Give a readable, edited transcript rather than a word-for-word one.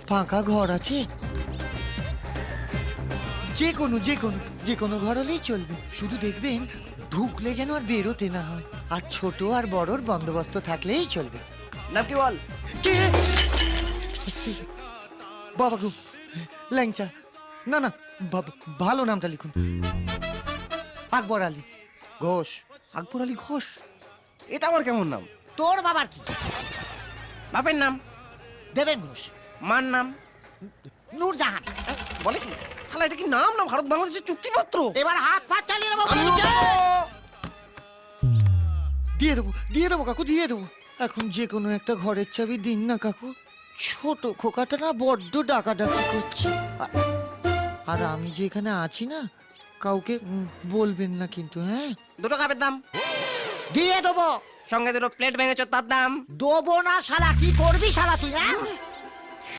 ফাঁকা ঘর আছে? যে কোনো ঘর হলেই চলবে, শুধু দেখবেন ঢুকলে যেন আর বেরোতে না হয়, আর ছোট আর বড়র বন্দোবস্ত থাকলেই চলবে। নাম কি বল? কে? বাবা গো, ল্যাংচা। না না, ভালো নামটা লিখুন, আকবর আলী ঘোষ। আকবর আলী ঘোষ? এটা আমার কেমন নাম? তোর বাবার কি? বাপের নাম? দেবেন ঘোষ। মার নাম? নূরজাহান। বলে কি শালা, এটা কি নাম না ভারত বাংলাদেশের চুক্তিপত্র? এবার হাত পা চালিয়ে দেবো। দিয়ে দেবো কাকু, দিয়ে দেবো। এখন যে কোনো একটা ঘরের চাবি দিন না কাকু, ছোট খোকাটা না বড্ড ডাকাডাকি করছে। আর আমি যে এখানে আছি না, কাউকে বলবেন না কিন্তু, হ্যাঁ? দুটো কাপের দাম দিয়ে দেবো। সঙ্গে দুটো প্লেট ভেঙেছ, তার দাম দেবো না শালা, কি করবি শালা তুই, হ্যাঁ?